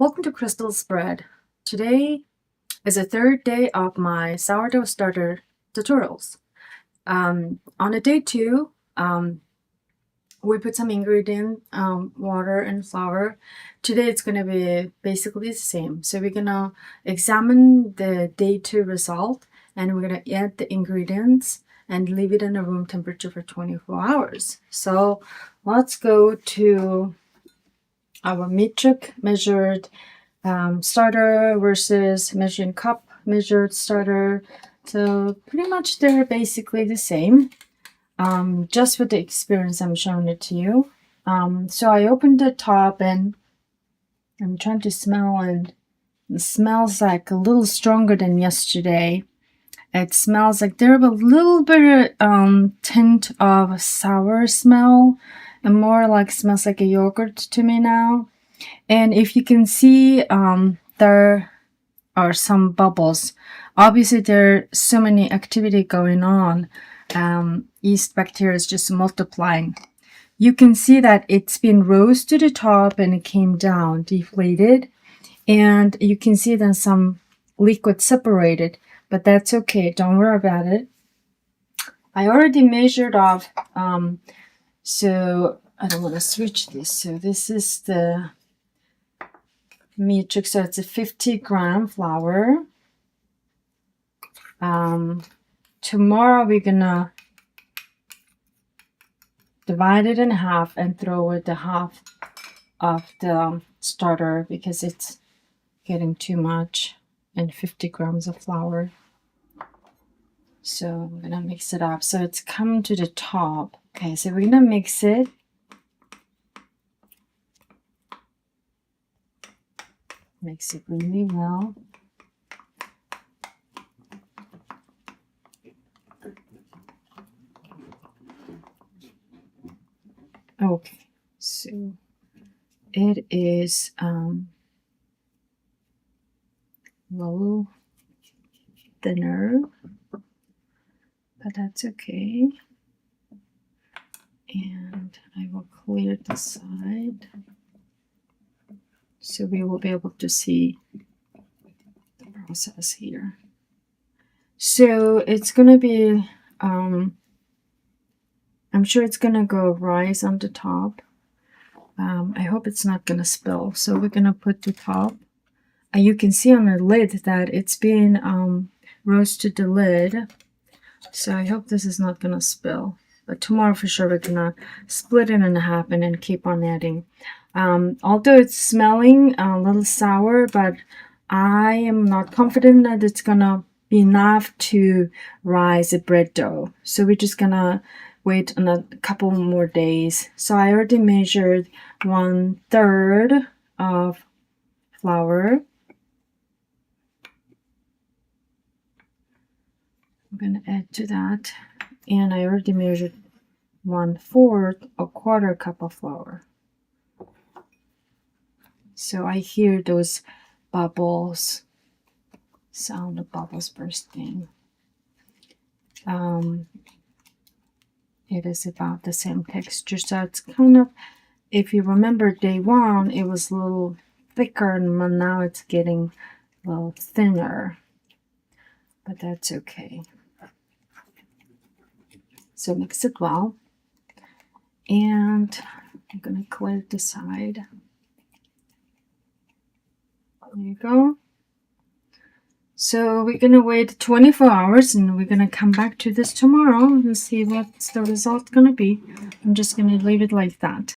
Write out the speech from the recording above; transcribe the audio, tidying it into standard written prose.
Welcome to Crystal's Bread. Today is the third day of my sourdough starter tutorials. On a day 2, we put some ingredient, water and flour. Today it's going to be basically the same. So we're going to examine the day 2 result, and we're going to add the ingredients and leave it in a room temperature for 24 hours. So let's go to our metric measured starter versus measuring cup measured starter. So pretty much they're basically the same. Just with the experience, I'm showing it to you. So I opened the top and I'm trying to smell, and it smells like a little stronger than yesterday. It smells like there's a little bit of tint of sour smell, and more like smells like a yogurt to me now. And if you can see, there are some bubbles. Obviously, there are so many activity going on. Yeast bacteria is just multiplying. You can see that it's been rose to the top and it came down, deflated, and you can see then some liquid separated, but that's okay. Don't worry about it. I already measured off, so I don't want to switch this. So this is the metric, so it's a 50-gram flour. Tomorrow we're gonna divide it in half and throw it the half of the starter because it's getting too much, and 50 grams of flour. So I'm gonna mix it up so it's coming to the top. Okay, so we're gonna mix it. Mix it really well. Okay, so it is low thinner, but that's okay. And I will clear the side so we will be able to see the process here. So it's gonna be I'm sure it's gonna go rise on the top. I hope it's not gonna spill. So we're gonna put the top. You can see on the lid that it's been rose to the lid. So I hope this is not gonna spill. But tomorrow for sure we're gonna split it in half and then keep on adding. Although it's smelling a little sour, but I am not confident that it's gonna be enough to rise the bread dough. So we're just gonna wait a couple more days. So I already measured 1/3 of flour. I'm gonna add to that, and I already measured 1/4, a quarter cup of flour. So I hear those bubbles, sound of bubbles bursting. It is about the same texture, so it's kind of, if you remember day 1, it was a little thicker, and now it's getting a little thinner, but that's okay. So mix it well, and I'm gonna clear it aside. There you go. So we're gonna wait 24 hours, and we're gonna come back to this tomorrow and see what's the result gonna be. I'm just gonna leave it like that.